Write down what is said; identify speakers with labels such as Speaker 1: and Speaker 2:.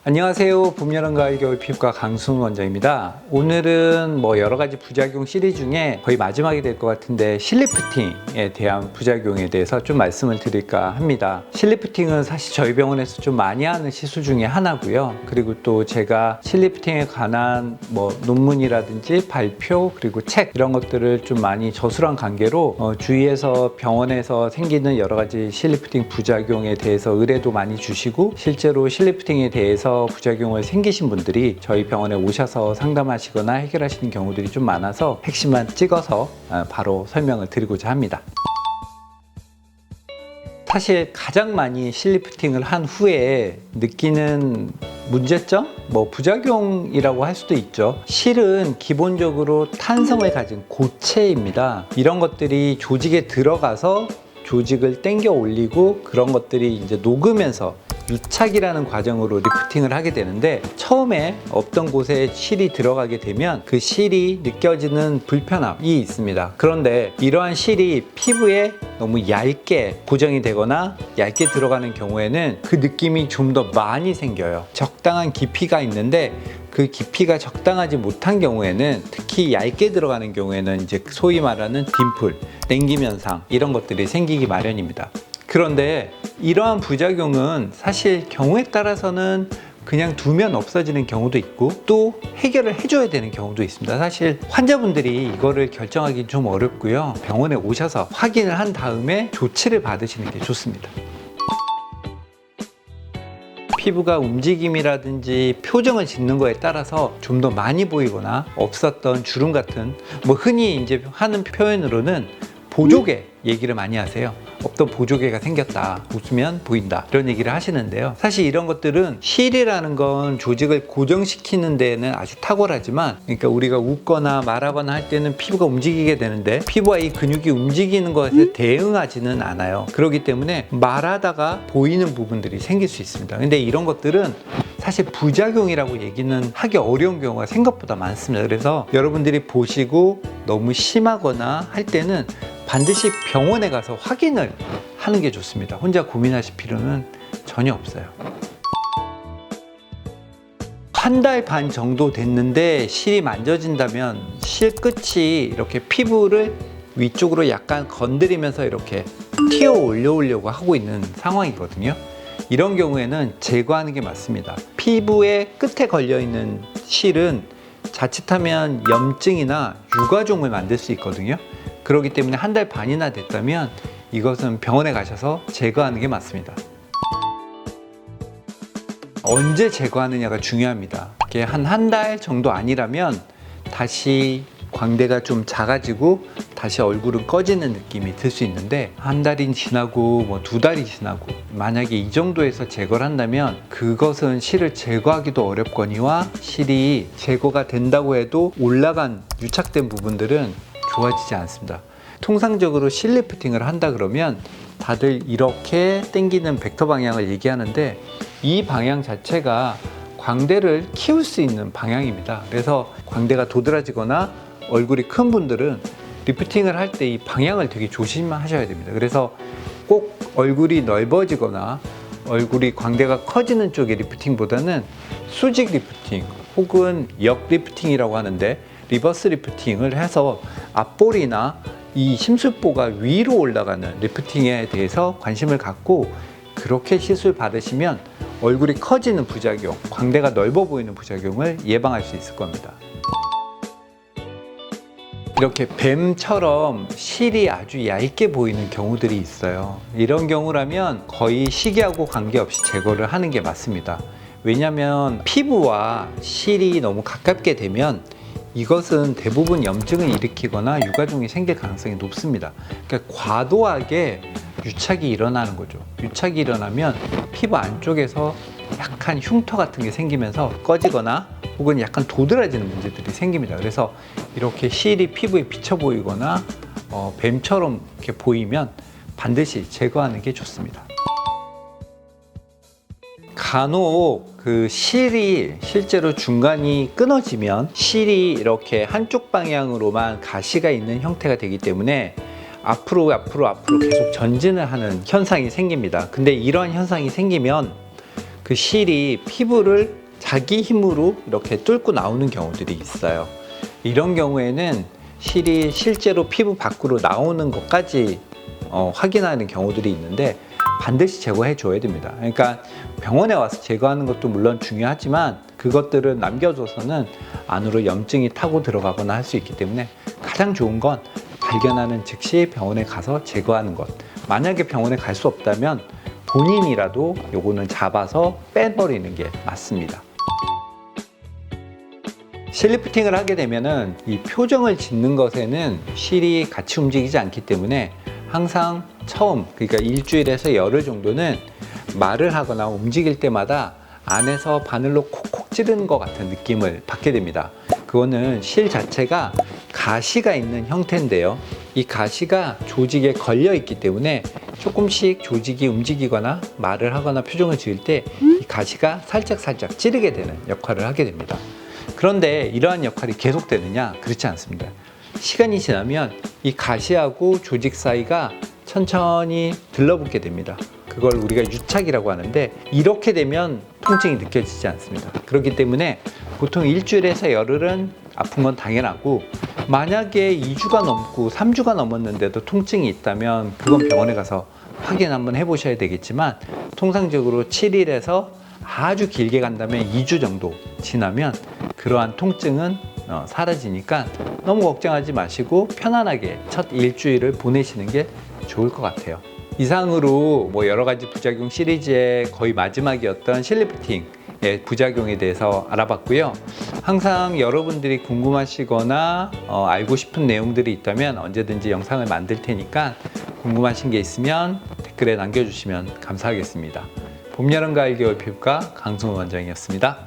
Speaker 1: 안녕하세요. 봄, 여름, 가을, 겨울 피부과 강순 원장입니다. 오늘은 여러 가지 부작용 시리즈 중에 거의 마지막이 될 것 같은데 실리프팅에 대한 부작용에 대해서 좀 말씀을 드릴까 합니다. 실리프팅은 사실 저희 병원에서 좀 많이 하는 시술 중에 하나고요. 그리고 또 제가 실리프팅에 관한 논문이라든지 발표 그리고 책 이런 것들을 좀 많이 저술한 관계로 주위에서 병원에서 생기는 여러 가지 실리프팅 부작용에 대해서 의뢰도 많이 주시고 실제로 실리프팅에 대해서 부작용을 생기신 분들이 저희 병원에 오셔서 상담하시거나 해결하시는 경우들이 좀 많아서 핵심만 찍어서 바로 설명을 드리고자 합니다. 사실 가장 많이 실리프팅을 한 후에 느끼는 문제점? 부작용이라고 할 수도 있죠. 실은 기본적으로 탄성을 가진 고체입니다. 이런 것들이 조직에 들어가서 조직을 당겨 올리고 그런 것들이 이제 녹으면서 유착이라는 과정으로 리프팅을 하게 되는데, 처음에 없던 곳에 실이 들어가게 되면 그 실이 느껴지는 불편함이 있습니다. 그런데 이러한 실이 피부에 너무 얇게 고정이 되거나 얇게 들어가는 경우에는 그 느낌이 좀 더 많이 생겨요. 적당한 깊이가 있는데 그 깊이가 적당하지 못한 경우에는, 특히 얇게 들어가는 경우에는 이제 소위 말하는 딤플, 땡김 현상 이런 것들이 생기기 마련입니다. 그런데 이러한 부작용은 사실 경우에 따라서는 그냥 두면 없어지는 경우도 있고 또 해결을 해줘야 되는 경우도 있습니다. 사실 환자분들이 이거를 결정하기 좀 어렵고요. 병원에 오셔서 확인을 한 다음에 조치를 받으시는 게 좋습니다. 피부가 움직임이라든지 표정을 짓는 거에 따라서 좀 더 많이 보이거나 없었던 주름 같은, 흔히 이제 하는 표현으로는 보조개 얘기를 많이 하세요. 없던 보조개가 생겼다, 웃으면 보인다, 이런 얘기를 하시는데요. 사실 이런 것들은 실이라는 건 조직을 고정시키는 데는 아주 탁월하지만, 그러니까 우리가 웃거나 말하거나 할 때는 피부가 움직이게 되는데 피부와 이 근육이 움직이는 것에 대응하지는 않아요. 그렇기 때문에 말하다가 보이는 부분들이 생길 수 있습니다. 근데 이런 것들은 사실 부작용이라고 얘기는 하기 어려운 경우가 생각보다 많습니다. 그래서 여러분들이 보시고 너무 심하거나 할 때는 반드시 병원에 가서 확인을 하는 게 좋습니다. 혼자 고민하실 필요는 전혀 없어요. 한 달 반 정도 됐는데 실이 만져진다면 실 끝이 이렇게 피부를 위쪽으로 약간 건드리면서 이렇게 튀어 올려오려고 하고 있는 상황이거든요. 이런 경우에는 제거하는 게 맞습니다. 피부의 끝에 걸려있는 실은 자칫하면 염증이나 유가종을 만들 수 있거든요. 그렇기 때문에 한 달 반이나 됐다면 이것은 병원에 가셔서 제거하는 게 맞습니다. 언제 제거하느냐가 중요합니다. 이게 한 달 정도 아니라면 다시 광대가 좀 작아지고 다시 얼굴은 꺼지는 느낌이 들 수 있는데, 한 달이 지나고 두 달이 지나고 만약에 이 정도에서 제거를 한다면 그것은 실을 제거하기도 어렵거니와 실이 제거가 된다고 해도 올라간 유착된 부분들은 좋아지지 않습니다. 통상적으로 실리프팅을 한다 그러면 다들 이렇게 당기는 벡터 방향을 얘기하는데, 이 방향 자체가 광대를 키울 수 있는 방향입니다. 그래서 광대가 도드라지거나 얼굴이 큰 분들은 리프팅을 할 때 이 방향을 되게 조심하셔야 됩니다. 그래서 꼭 얼굴이 넓어지거나 얼굴이 광대가 커지는 쪽의 리프팅보다는 수직 리프팅 혹은 역 리프팅이라고 하는데, 리버스 리프팅을 해서 앞볼이나 이 심술보가 위로 올라가는 리프팅에 대해서 관심을 갖고 그렇게 시술 받으시면 얼굴이 커지는 부작용, 광대가 넓어 보이는 부작용을 예방할 수 있을 겁니다. 이렇게 뱀처럼 실이 아주 얇게 보이는 경우들이 있어요. 이런 경우라면 거의 시기하고 관계없이 제거를 하는 게 맞습니다. 왜냐하면 피부와 실이 너무 가깝게 되면 이것은 대부분 염증을 일으키거나 유가종이 생길 가능성이 높습니다. 그러니까 과도하게 유착이 일어나는 거죠. 유착이 일어나면 피부 안쪽에서 약간 흉터 같은 게 생기면서 꺼지거나 혹은 약간 도드라지는 문제들이 생깁니다. 그래서 이렇게 실이 피부에 비쳐 보이거나 뱀처럼 이렇게 보이면 반드시 제거하는 게 좋습니다. 간혹 그 실이 실제로 중간이 끊어지면 실이 이렇게 한쪽 방향으로만 가시가 있는 형태가 되기 때문에 앞으로 계속 전진을 하는 현상이 생깁니다. 근데 이러한 현상이 생기면 그 실이 피부를 자기 힘으로 이렇게 뚫고 나오는 경우들이 있어요. 이런 경우에는 실이 실제로 피부 밖으로 나오는 것까지 확인하는 경우들이 있는데 반드시 제거해 줘야 됩니다. 그러니까 병원에 와서 제거하는 것도 물론 중요하지만 그것들을 남겨줘서는 안으로 염증이 타고 들어가거나 할 수 있기 때문에 가장 좋은 건 발견하는 즉시 병원에 가서 제거하는 것. 만약에 병원에 갈 수 없다면 본인이라도 요거는 잡아서 빼버리는 게 맞습니다. 실리프팅을 하게 되면은 이 표정을 짓는 것에는 실이 같이 움직이지 않기 때문에 항상 처음, 그러니까 일주일에서 열흘 정도는 말을 하거나 움직일 때마다 안에서 바늘로 콕콕 찌르는 것 같은 느낌을 받게 됩니다. 그거는 실 자체가 가시가 있는 형태인데요. 이 가시가 조직에 걸려 있기 때문에 조금씩 조직이 움직이거나 말을 하거나 표정을 지을 때 이 가시가 살짝 찌르게 되는 역할을 하게 됩니다. 그런데 이러한 역할이 계속되느냐? 그렇지 않습니다. 시간이 지나면 이 가시하고 조직 사이가 천천히 들러붙게 됩니다. 그걸 우리가 유착이라고 하는데 이렇게 되면 통증이 느껴지지 않습니다. 그렇기 때문에 보통 일주일에서 열흘은 아픈 건 당연하고 만약에 2주가 넘고 3주가 넘었는데도 통증이 있다면 그건 병원에 가서 확인 한번 해보셔야 되겠지만 통상적으로 7일에서 아주 길게 간다면 2주 정도 지나면 그러한 통증은 사라지니까 너무 걱정하지 마시고 편안하게 첫 일주일을 보내시는 게 좋을 것 같아요. 이상으로 여러 가지 부작용 시리즈의 거의 마지막이었던 실리프팅의 부작용에 대해서 알아봤고요. 항상 여러분들이 궁금하시거나 알고 싶은 내용들이 있다면 언제든지 영상을 만들 테니까 궁금하신 게 있으면 댓글에 남겨주시면 감사하겠습니다. 봄, 여름, 가을, 겨울 피부과 강승우 원장이었습니다.